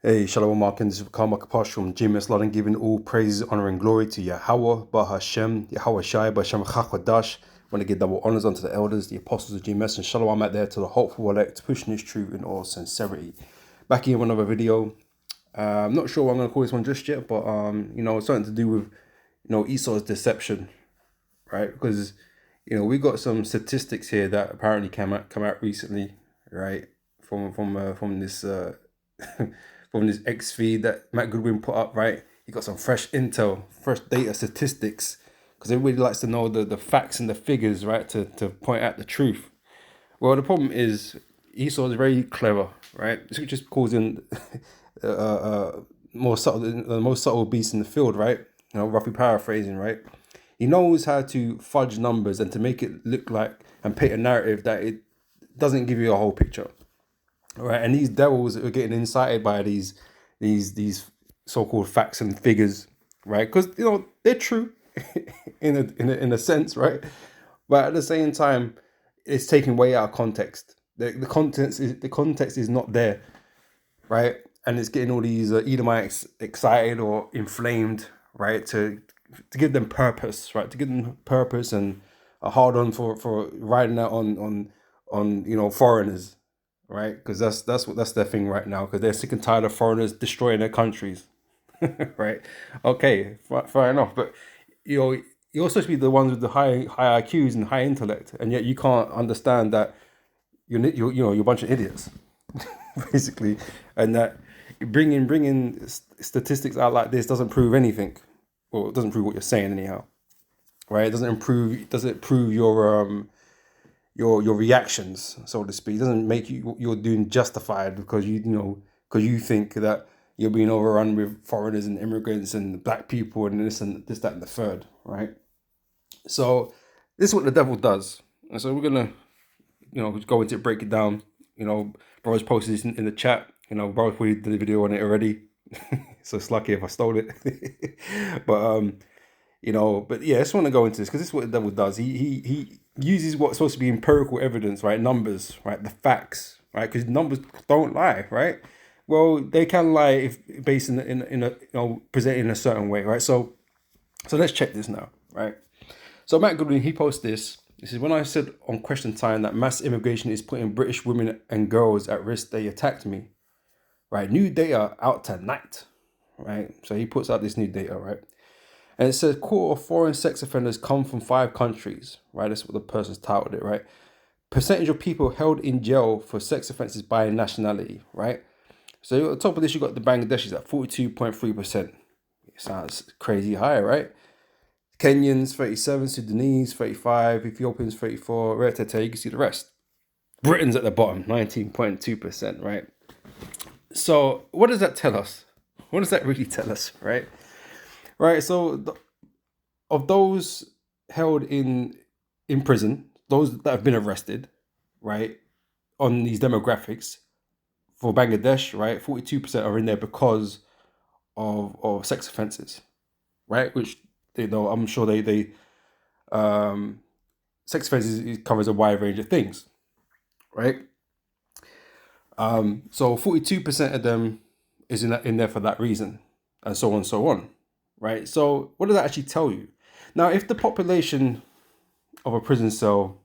Hey, Shalom Markin, this is Karma Kapash from GMS London, giving all praises, honor, and glory to Yahweh, Bahashem, Yahweh Shai, Bahashem Chachadash. Want to give double honors unto the elders, the apostles of GMS, and Shalom out there to the hopeful elect, pushing this truth in all sincerity. Back here with another video. I'm not sure what I'm going to call this one just yet, but, it's something to do with, Esau's deception, right? Because, we got some statistics here that apparently come out recently, right? From this from this X feed that Matt Goodwin put up, right? He got some fresh intel, fresh data statistics, because everybody likes to know the facts and the figures, right? To point out the truth. Well, the problem is Esau is very clever, right? This is just causing the most subtle beast in the field, right? Roughly paraphrasing, right? He knows how to fudge numbers and to make it look like and paint a narrative that it doesn't give you a whole picture, right? And these devils are getting incited by these so-called facts and figures, right? Because they're true in a sense, right? But at the same time, it's taken way out of context. The context is not there, right? And it's getting all these Edomites excited or inflamed, right? To give them purpose, right? To give them purpose and a hard on for riding out on foreigners, right? Because that's their thing right now. Because they're sick and tired of foreigners destroying their countries, right? Okay, fair enough. But you're supposed to be the ones with the high IQs and high intellect, and yet you can't understand that you're a bunch of idiots, basically, and that bringing statistics out like this doesn't prove anything. Well, it doesn't prove what you're saying anyhow, right? It doesn't prove your reactions, so to speak. It doesn't make you're doing justified because you think that you're being overrun with foreigners and immigrants and black people and this, that, and the third, right? So this is what the devil does. And so we're gonna, go into it, break it down. Brothers posted this in the chat. Brothers probably did a video on it already. So it's lucky if I stole it. But yeah, I just want to go into this because this is what the devil does. He uses what's supposed to be empirical evidence, right? Numbers, right? The facts, right? Because numbers don't lie, right? Well, they can lie if based in a presented in a certain way, right? So let's check this now, right? So Matt Goodwin, he posted this. This is when I said on Question Time that mass immigration is putting British women and girls at risk. They attacked me, right? New data out tonight, right? So he puts out this new data, right? And it says quarter of foreign sex offenders come from 5 countries, right? That's what the person's titled it, right? Percentage of people held in jail for sex offences by nationality, right? So at the top of this, you got the Bangladeshis at 42.3%. It sounds crazy high, right? Kenyans 37, Sudanese 35, Ethiopians 34, you can see the rest. Britain's at the bottom, 19.2%, right? So what does that tell us? What does that really tell us, right? Right, so of those held in prison, those that have been arrested, right, on these demographics for Bangladesh, right, 42% are in there because of sex offences, right? Which I'm sure they sex offences covers a wide range of things, right? So 42% of them is in there for that reason, and so on and so on. Right, so what does that actually tell you? Now, if the population of a prison cell,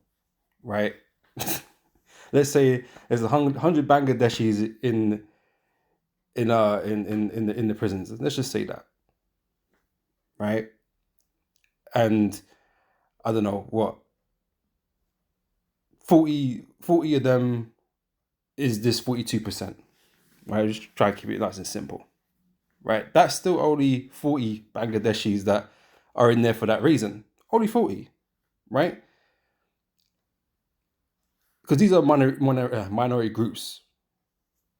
right, let's say there's 100 Bangladeshis in the prisons. Let's just say that, right? And I don't know what 40 of them is this 42%, right? Just try to keep it nice and simple. Right, that's still only 40 Bangladeshis that are in there for that reason. Only 40, right? Because these are minority groups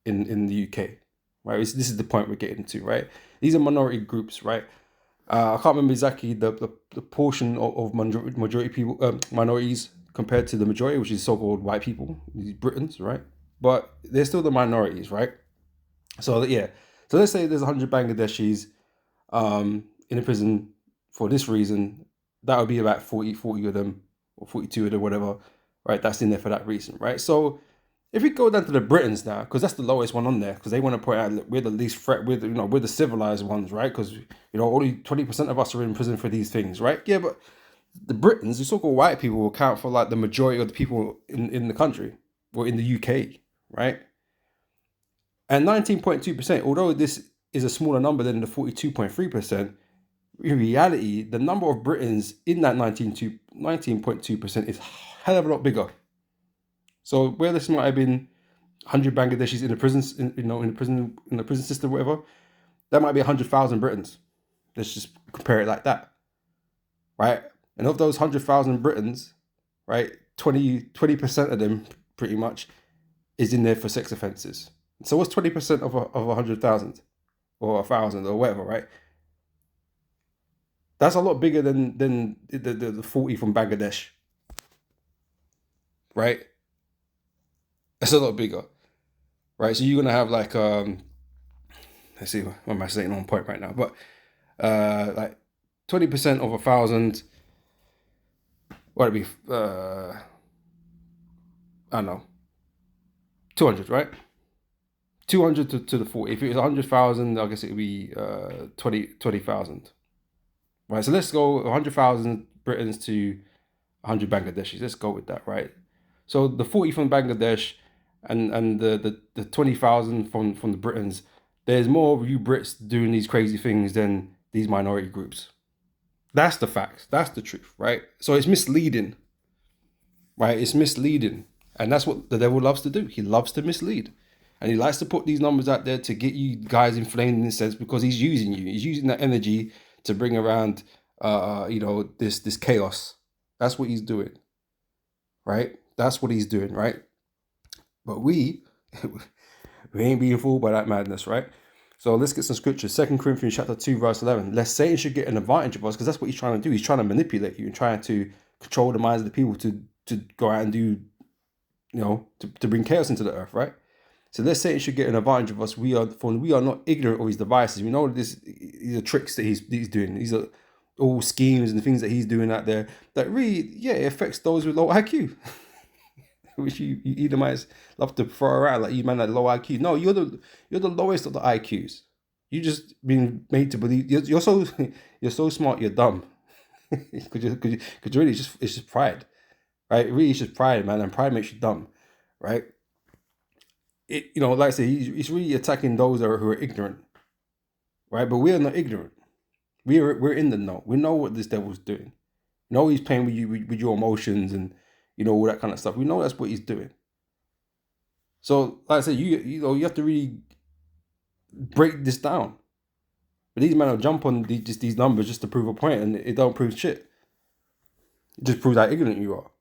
in the UK, right? This is the point we're getting to, right? These are minority groups, right? I can't remember exactly the portion of majority people, minorities compared to the majority, which is so-called white people, these Britons, right? But they're still the minorities, right? So yeah. So let's say there's 100 Bangladeshis in a prison for this reason. That would be about 40 of them, or 42 of them, whatever, right? That's in there for that reason, right? So If we go down to the Britons now, because that's the lowest one on there, because they want to point out that we're the least threat, we're the civilized ones, right? Because only 20% of us are in prison for these things, right? Yeah, but the Britons, the so-called white people, will count for like the majority of the people in the country or in the UK, right? And 19.2%, although this is a smaller number than the 42.3%, in reality, the number of Britons in that 19.2% is a hell of a lot bigger. So where this might have been 100 Bangladeshis in the prisons, in the prison system, whatever, that might be 100,000 Britons. Let's just compare it like that, right? And of those 100,000 Britons, right, 20% of them pretty much is in there for sex offences. So what's 20% of 100,000 or 1,000 or whatever, right? That's a lot bigger than the 40 from Bangladesh, right? That's a lot bigger, right? So you're gonna have like let's see, what am I saying on point right now? But like 20% of 1,000, what would it be? I don't know, 200, right? 200 to the 40. If it was 100,000, I guess it would be 20,000. Right, so let's go 100,000 Britons to 100 Bangladeshis. Let's go with that, right? So the 40 from Bangladesh and the 20,000 from the Britons, there's more of you Brits doing these crazy things than these minority groups. That's the fact. That's the truth, right? So it's misleading, right? It's misleading. And that's what the devil loves to do. He loves to mislead. And he likes to put these numbers out there to get you guys inflamed in a sense, because he's using you. He's using that energy to bring around, this chaos. That's what he's doing, right? That's what he's doing, right? But we ain't being fooled by that madness, right? So let's get some scriptures. 2 Corinthians chapter 2, verse 11. Lest Satan should get an advantage of us, because that's what he's trying to do. He's trying to manipulate you and trying to control the minds of the people to go out and do, to bring chaos into the earth, right? So let's say it should get an advantage of us. We are not ignorant of his devices. We know these are tricks that he's doing. These are all schemes and things that he's doing out there that really, it affects those with low IQ, which you Edomites love to throw around like you man had low IQ. No, you're the lowest of the IQs. You just been made to believe you're so smart. You're dumb. Because really, it's just pride, right? Really, it's just pride, man, and pride makes you dumb, right? Like I say, he's really attacking those who are ignorant, right? But we are not ignorant. We're in the know. We know what this devil's doing. We know he's playing with you with your emotions and all that kind of stuff. We know that's what he's doing. So, like I said, you have to really break this down. But these men will jump on these numbers just to prove a point, and it don't prove shit. It just proves how ignorant you are.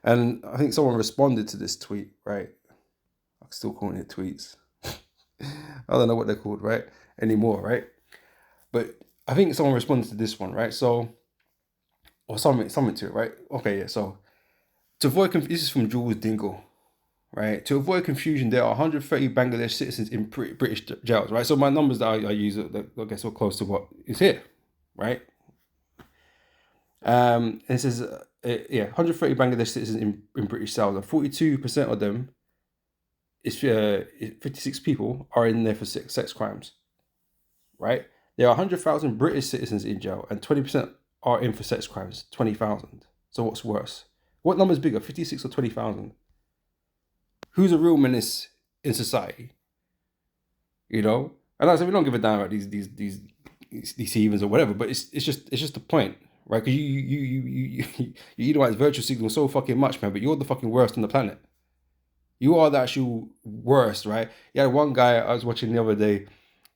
And I think someone responded to this tweet, right? I'm still calling it tweets. I don't know what they're called, right? Anymore, right? But I think someone responded to this one, right? So, or something to it, right? Okay, yeah. So, to avoid this is from Jules Dingle, right? To avoid confusion, there are 130 Bangladesh citizens in British jails, right? So my numbers that I use, I guess, are close to what is here, right? It says, 130 Bangladesh citizens in British cells, and 42% of them, is 56 people, are in there for sex crimes, right? There are 100,000 British citizens in jail, and 20% are in for sex crimes, 20,000. So what's worse? What number is bigger, 56 or 20,000? Who's a real menace in society? And like I said, we don't give a damn about these heathens or whatever, but it's just the point, right? Because you utilize virtual signal so fucking much, man. But you're the fucking worst on the planet. You are the actual worst, right? Yeah, one guy I was watching the other day.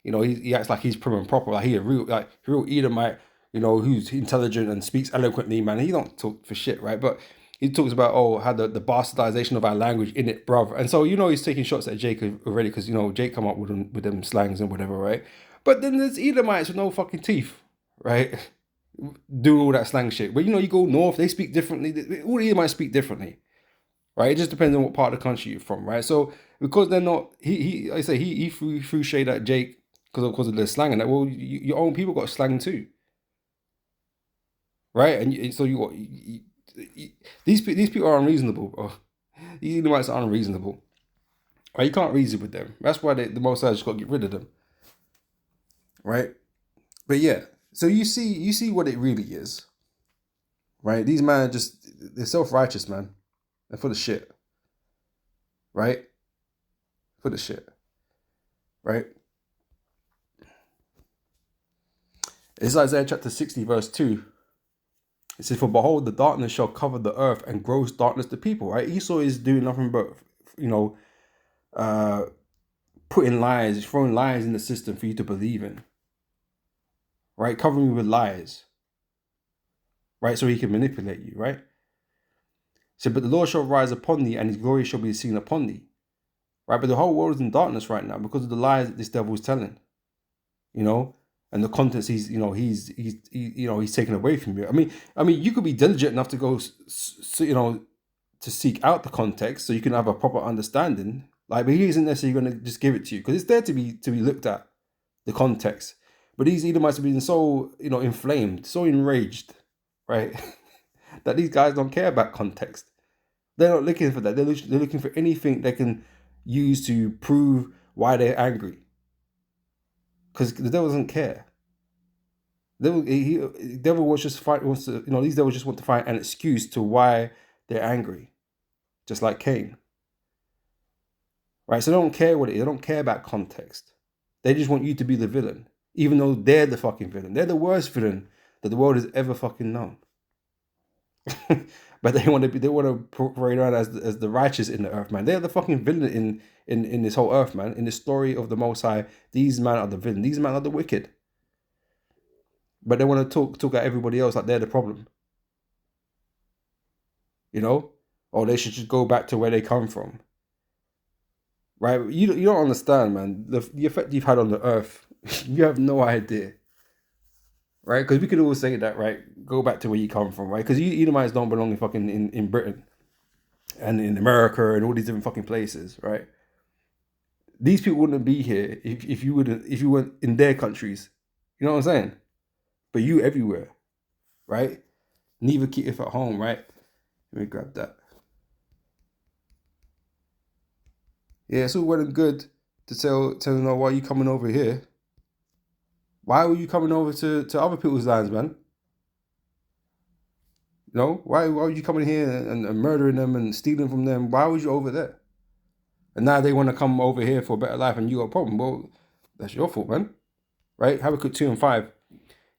He acts like he's prim and proper, like he a real Edomite, who's intelligent and speaks eloquently, man. He don't talk for shit, right? But he talks about how the bastardization of our language in it, bruv. And so he's taking shots at Jake already because Jake come up with them slangs and whatever, right? But then there's Edomites with no fucking teeth, right? Doing all that slang shit. But you go north, they speak differently. All Edomites speak differently, right? It just depends on what part of the country you're from, right? So because they're not, he threw shade at Jake because of the slang and that. Well, your own people got slang too, right? And so these people are unreasonable, bro. These Edomites are unreasonable. Right? You can't reason with them. That's why the Most High just got to get rid of them. Right? But yeah, so you see what it really is. Right? These men they're self-righteous, man. They're full of shit. Right? Full of shit. Right? It's Isaiah chapter 60, verse 2. It says, "For behold, the darkness shall cover the earth, and gross darkness the people." Right? Esau is doing nothing but, putting lies, throwing lies in the system for you to believe in. Right? Covering you with lies. Right? So he can manipulate you, right? So, but the Lord shall rise upon thee, and his glory shall be seen upon thee. Right? But the whole world is in darkness right now because of the lies that this devil is telling. And the contents he's taken away from you. I mean, you could be diligent enough to go, to seek out the context so you can have a proper understanding. Like, but he isn't necessarily going to just give it to you because it's there to be looked at, the context. But these Edomites have been so inflamed, so enraged, right, that these guys don't care about context. They're not looking for that. They're looking for anything they can use to prove why they're angry. Because the devil doesn't care. The devil these devils just want to find an excuse to why they're angry, just like Cain. Right? So they don't care what it is. They don't care about context. They just want you to be the villain, even though they're the fucking villain. They're the worst villain that the world has ever fucking known. But they want to parade around as the righteous in the earth, man. They're the fucking villain in this whole earth, man. In the story of the Most High, these men are the villain. These men are the wicked. But they want to talk at everybody else like they're the problem. Or they should just go back to where they come from. Right? You don't understand, man. The effect you've had on the earth, you have no idea. Right? Because we could always say that, right? Go back to where you come from, right? Because you Edomites don't belong in Britain and in America and all these different fucking places, right? These people wouldn't be here if you weren't in their countries. You know what I'm saying? But you everywhere, right? Neither keep at home, right? Let me grab that. Yeah, it's all well and good to tell them, why are you coming over here? Why were you coming over to other people's lands, man? Why were you coming here and murdering them and stealing from them? Why was you over there? And now they want to come over here for a better life and you got a problem. Well, that's your fault, man. Right? Habakkuk 2:5.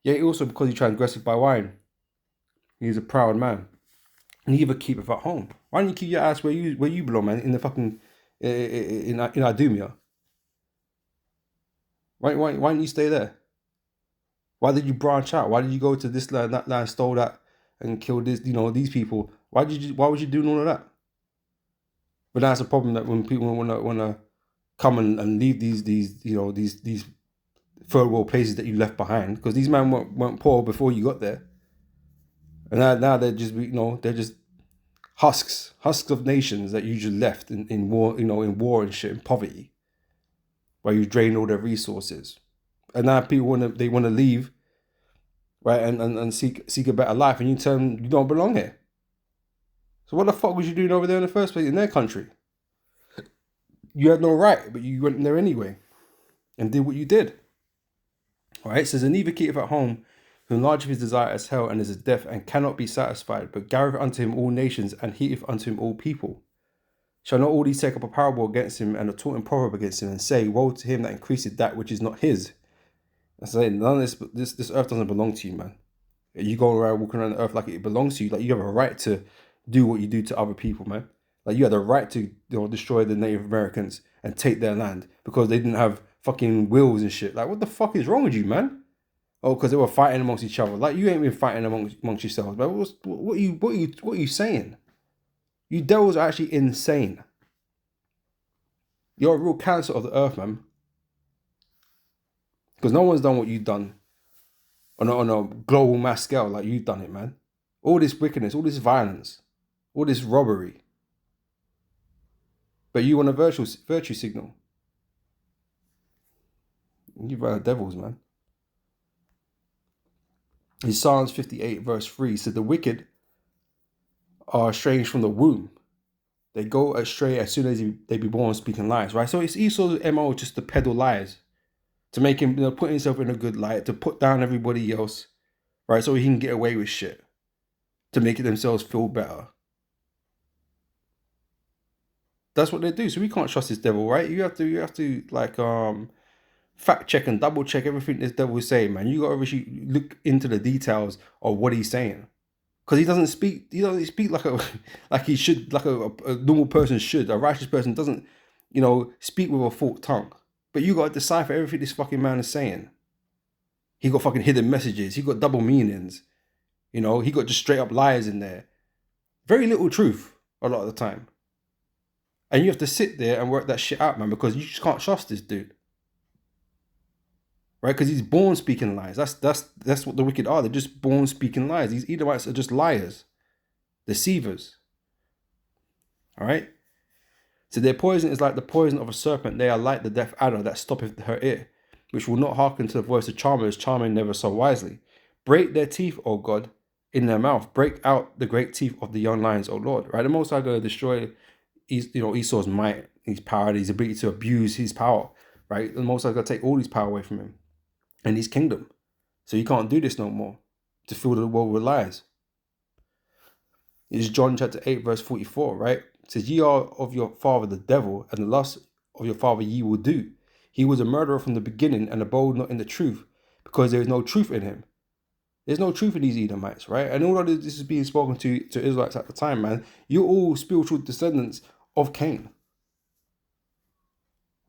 Yet also because he transgressed by wine, he is a proud man. Neither keepeth at home. Why don't you keep your ass where you belong, man? In the fucking in Idumea. Why don't you stay there? Why did you branch out? Why did you go to this land, that land, stole that, and kill these people? Why was you doing all of that? But that's a problem, that when people wanna come and leave these third world places that you left behind, because these men weren't poor before you got there, and now they're just they're just husks of nations that you just left in war, in war and shit, in poverty, where you drained all their resources, and now people want to leave, right, and seek a better life, and you don't belong here. So what the fuck was you doing over there in the first place in their country? You had no right, but you went there anyway and did what you did. All right, it says, "And neither keepeth at home, who enlargeth his desire as hell, and is as deaf, and cannot be satisfied, but gathereth unto him all nations, and heateth unto him all people. Shall not all these take up a parable against him, and a taunt and proverb against him, and say, Woe to him that increaseth that which is not his?" I say, none of this earth doesn't belong to you, man. You go around walking around the earth like it belongs to you, like you have a right to do what you do to other people, man. Like you had a right to destroy the Native Americans and take their land because they didn't have fucking wills and shit. Like, what the fuck is wrong with you, man? Oh, because they were fighting amongst each other. Like, you ain't been fighting amongst yourselves, man. What are you saying? You devils are actually insane. You're a real cancer of the earth, man. Because no one's done what you've done on a global mass scale like you've done it, man. All this wickedness, all this violence, all this robbery. But you want a virtue signal. You've run the devils, man. In Psalms 58 verse 3 said, "The wicked are estranged from the womb. They go astray as soon as they be born speaking lies, right? So it's Esau's MO just to peddle lies, to make him, put himself in a good light, to put down everybody else, right? So he can get away with shit, to make themselves feel better. That's what they do. So we can't trust this devil, right? You have to like fact check and double check everything this devil is saying, man. You got to really look into the details of what he's saying, because he doesn't speak like like he should, like a normal person should. A righteous person doesn't, speak with a forked tongue. But you got to decipher everything this fucking man is saying. He got fucking hidden messages. He got double meanings. He got just straight up lies in there. Very little truth a lot of the time. And you have to sit there and work that shit out, man, because you just can't trust this dude. Right? Because he's born speaking lies. That's what the wicked are. They're just born speaking lies. These Edomites are just liars. Deceivers. Alright? So their poison is like the poison of a serpent. They are like the deaf adder that stoppeth her ear, which will not hearken to the voice of charmers, charming never so wisely. Break their teeth, O God, in their mouth. Break out the great teeth of the young lions, O Lord. Right? The Most High going to destroy Esau's might, his power, his ability to abuse his power. Right? The Most High going to take all his power away from him and his kingdom. So he can't do this no more, to fill the world with lies. It's John chapter 8, verse 44, right? It says, ye are of your father the devil, and the lust of your father ye will do. He was a murderer from the beginning, and abode not in the truth, because there is no truth in him. There's no truth in these Edomites, right? And all of this is being spoken to Israelites at the time, man. You're all spiritual descendants of Cain.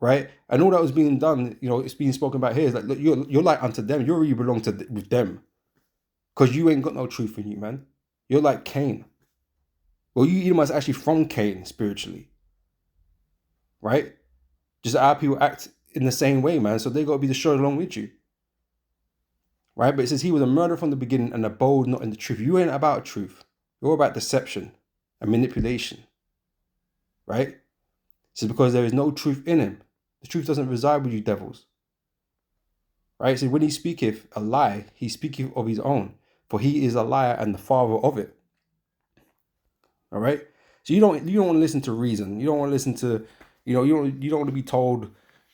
Right? And all that was being done, it's being spoken about here is like, look, you're like unto them. You already belong with them. Because you ain't got no truth in you, man. You're like Cain. Well, you Edomites are actually from Cain spiritually. Right? Just our people act in the same way, man. So they got to be destroyed along with you. Right? But it says he was a murderer from the beginning and abode not in the truth. You ain't about truth. You're about deception and manipulation. Right? It says because there is no truth in him. The truth doesn't reside with you devils. Right? So when he speaketh a lie, he speaketh of his own, for he is a liar and the father of it. All right? So you don't want to listen to reason. You don't want to listen to, you don't want to be told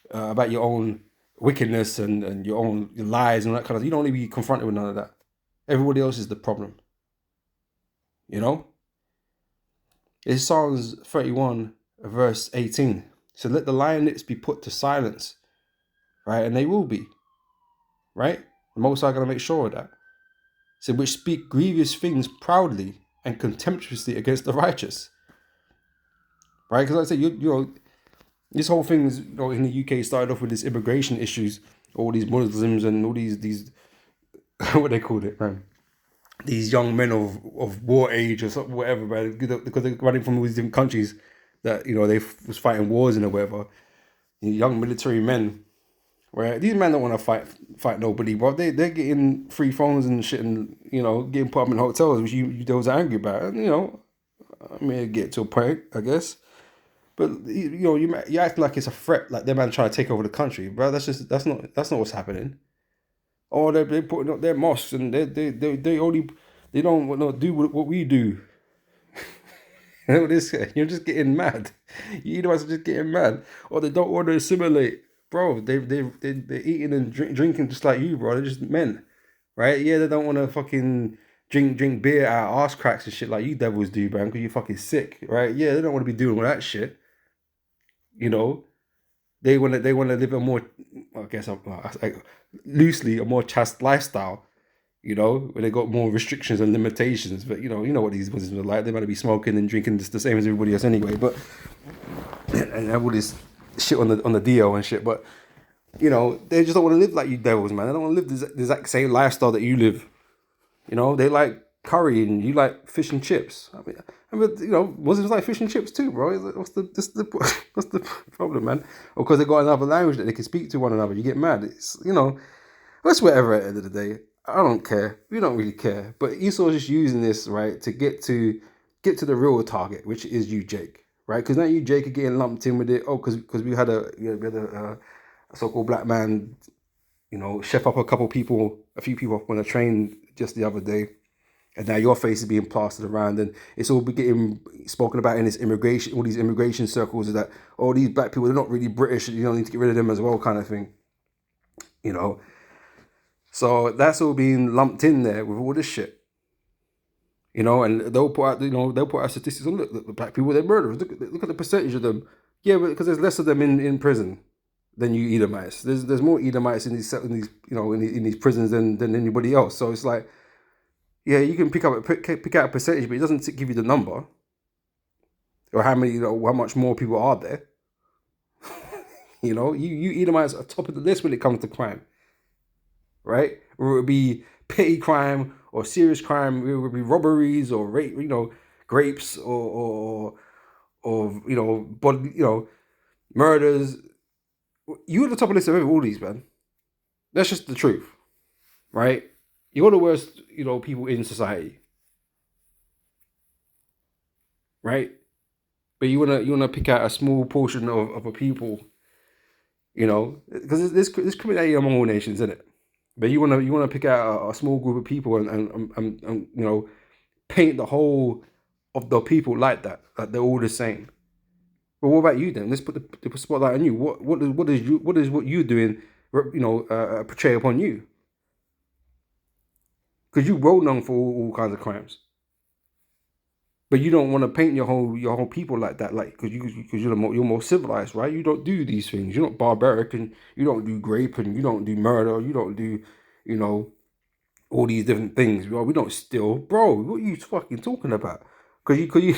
about your own wickedness and your own lies and all that kind of. You don't want to be confronted with none of that. Everybody else is the problem. It's Psalms 31, verse 18. So let the lion lips be put to silence, right? And they will be, right? The Most High going to make sure of that. So which speak grievous things proudly and contemptuously against the righteous, right? Because like I say, this whole thing is, in the UK started off with this immigration issues, all these Muslims and all these what they called it, man. These young men of war age or something, whatever, man, because they're running from all these different countries that they was fighting wars in or whatever. Young military men, where these men don't want to fight nobody, bro. They're getting free phones and shit, and getting put up in hotels, which they was angry about. And I mean, get to a point, I guess. But you act like it's a threat, like them man trying to take over the country, bro. That's not what's happening. Oh, they're putting up their mosques, and they don't do what we do. You're just getting mad. You guys are just getting mad. Or they don't want to assimilate, bro. They're eating and drinking just like you, bro. They're just men, right? Yeah, they don't want to fucking drink beer out of arse cracks and shit like you devils do, man, because you're fucking sick, right? Yeah, they don't want to be doing all that shit. They want to live a more, I guess, loosely a more chaste lifestyle. Where they got more restrictions and limitations. But you know what these Muslims are like. They might be smoking and drinking just the same as everybody else anyway. But and have all this shit on the DL and shit. But they just don't want to live like you devils, man. They don't want to live the exact same lifestyle that you live. They like curry and you like fish and chips. I mean, Muslims like fish and chips too, bro. What's the problem, man? Or because they got another language that they can speak to one another, you get mad. It's it's whatever at the end of the day. I don't care. We don't really care. But Esau's just using this, right, to get to the real target, which is you, Jake, right? Because now you, Jake, are getting lumped in with it. Oh, because we had a so-called black man, chef up a few people up on a train just the other day, And now your face is being plastered around, and it's all getting spoken about in this immigration, all these immigration circles, is that, oh, these black people, they're not really British, you don't need to get rid of them as well, kind of thing. You know? So that's all being lumped in there with all this shit. You know, and they'll put out, they'll put out statistics on, look, the black people, they're murderers. Look at the percentage of them. Yeah, but because there's less of them in prison than you Edomites. There's more Edomites in these in these prisons than anybody else. So it's like, yeah, you can pick out a percentage, but it doesn't give you the number or how many, how much more people are there. You Edomites are top of the list when it comes to crime, right? Or it would be petty crime or serious crime. It would be robberies or rape, grapes or murders. You're at the top of the list of all these, man. That's just the truth, right? You're the worst, people in society, right? But you wanna pick out a small portion of a people, because there's criminality among all nations, isn't it? But you wanna pick out a small group of people and paint the whole of the people like that they're all the same. But what about you then? Let's put the spotlight on you. What is what you're doing, portray upon you? Because you well known for all kinds of crimes, but you don't want to paint your whole people like that, like because you're more civilized, right? You don't do these things. You're not barbaric, and you don't do grape, and you don't do murder. You don't do, all these different things. We don't steal, bro. What are you fucking talking about? Because you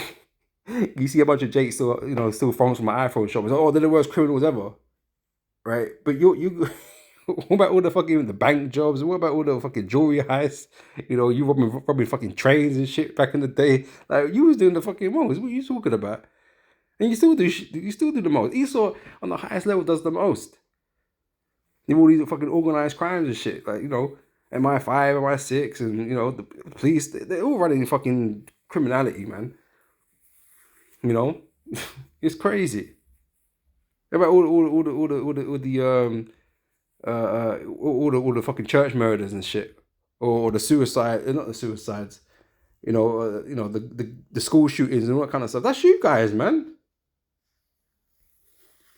you see a bunch of Jakes still phones from my iPhone shop. It's like, oh, they're the worst criminals ever, right? But you what about all the bank jobs? What about all the fucking jewelry heists? You robbing fucking trains and shit back in the day. Like, you was doing the fucking most. What are you talking about? And you still do the most. Esau on the highest level does the most. You all these fucking organized crimes and shit. Like, MI5, MI6, and the police. They're all running fucking criminality, man. It's crazy. What about all the fucking church murders and shit, or the suicide, not the suicides, the school shootings and all that kind of stuff. That's you guys, man.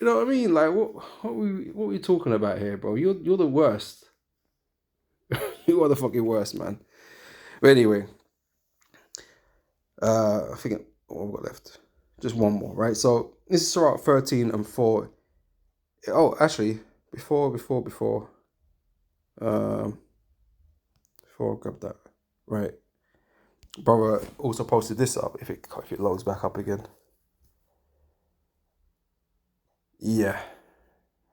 You know what I mean? Like, what are we talking about here, bro? You're the worst. You are the fucking worst, man. But anyway, I think what we've got left, just one more, right? So this is Sirach 13:4. Oh, actually, before I grab that, right? Brother also posted this up. If it loads back up again, yeah,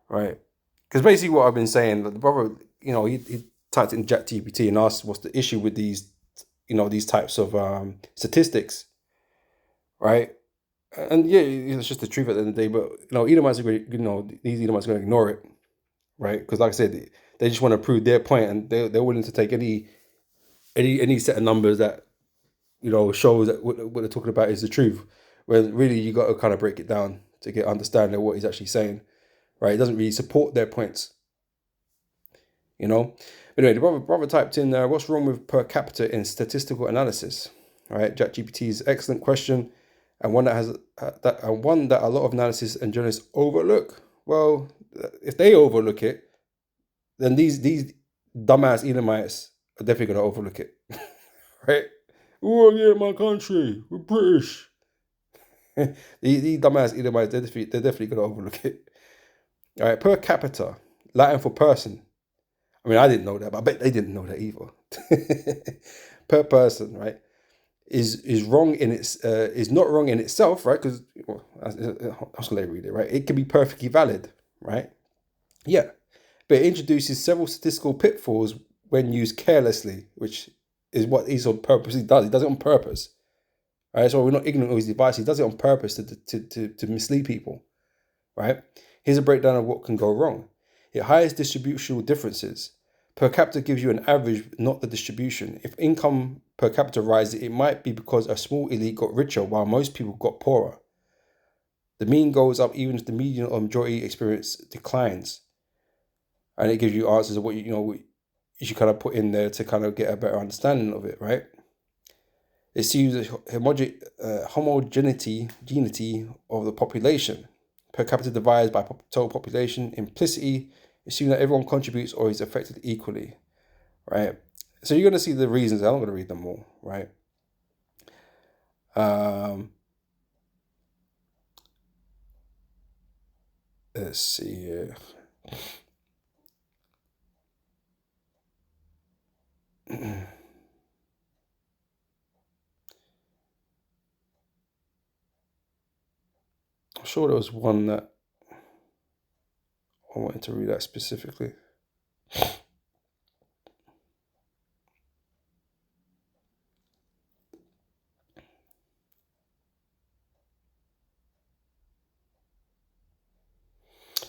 right. Because basically what I've been saying, the brother, he typed in ChatGPT and asked what's the issue with these, these types of statistics, right? And yeah, it's just the truth at the end of the day. But Edomites are these Edomites are going to ignore it, right? Because like I said, they just want to prove their point, and they're willing to take any set of numbers that shows that what they're talking about is the truth. When really you got to kind of break it down to get understanding of what he's actually saying, right? It doesn't really support their points, But anyway, the brother typed in, what's wrong with per capita in statistical analysis? All right, ChatGPT's excellent question, and one that has one that a lot of analysis and journalists overlook. Well, if they overlook it, then these dumbass Edomites are definitely going to overlook it, right? Oh yeah, my country, we're British. these dumbass Edomites, they're definitely going to overlook it. All right, per capita, Latin for person. I mean, I didn't know that, but I bet they didn't know that either. Per person, right, is wrong in is not wrong in itself, right? Because I was going to read it, right? It can be perfectly valid, right? Yeah, but it introduces several statistical pitfalls when used carelessly, which is what Esau purposely does. He does it on purpose, right? So we're not ignorant of his device. He does it on purpose to mislead people, right? Here's a breakdown of what can go wrong. It hides distributional differences. Per capita gives you an average, not the distribution. If income per capita rises, it might be because a small elite got richer while most people got poorer. The mean goes up even if the median or majority experience declines. And it gives you answers of what you should kind of put in there to kind of get a better understanding of it, right? It sees the homogeneity of the population. Per capita divided by total population. Implicitly, assume that everyone contributes or is affected equally, right? So you're going to see the reasons. I'm not going to read them all, right? Let's see here. I'm sure there was one that I wanted to read that specifically.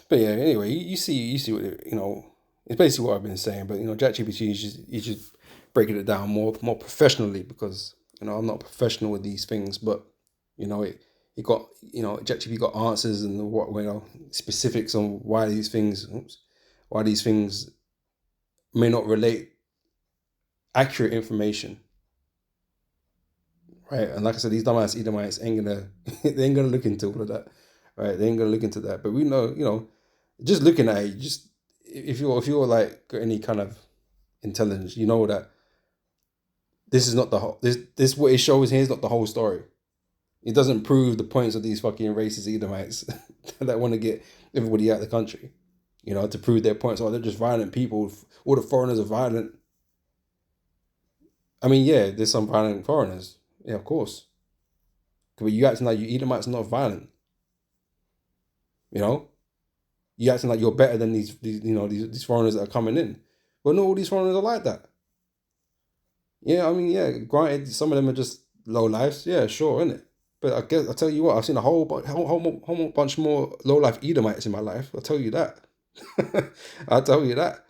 But yeah, anyway, you see what it's basically what I've been saying. But ChatGPT is just breaking it down more professionally, because I'm not professional with these things, but it got ChatGPT got answers and what specifics on why these things may not relate accurate information, right? And like I said, these dumbass Edomites ain't gonna they ain't gonna look into all of that, right? They ain't gonna look into that. But we know, just looking at it, just if you're like got any kind of intelligence, you know that this is not the whole this what it shows here is not the whole story. It doesn't prove the points of these fucking racist Edomites that want to get everybody out of the country, to prove their points. Oh, they're just violent people. All the foreigners are violent. I mean, yeah, there's some violent foreigners. Yeah, of course. But you acting like you Edomites are not violent. You acting like you're better than these foreigners that are coming in. But no, all these foreigners are like that. Yeah, I mean, yeah, granted, some of them are just low lives. Yeah, sure, isn't it? But I guess I'll tell you what, I've seen a whole bunch more low life Edomites in my life. I'll tell you that. I'll tell you that.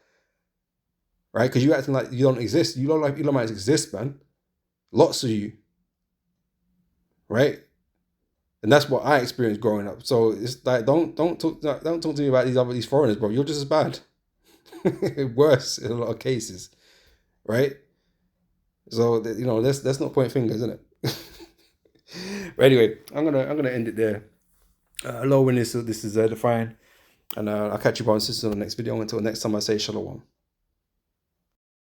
Right? Because you acting like you don't exist. You low life Edomites exist, man. Lots of you. Right? And that's what I experienced growing up. So it's like don't talk to me about these foreigners, bro. You're just as bad. Worse in a lot of cases. Right? So let's not point fingers, isn't it? But anyway, I'm gonna end it there. Hello, when this is Define, and I'll catch you on the next video. Until next time, I say shalom.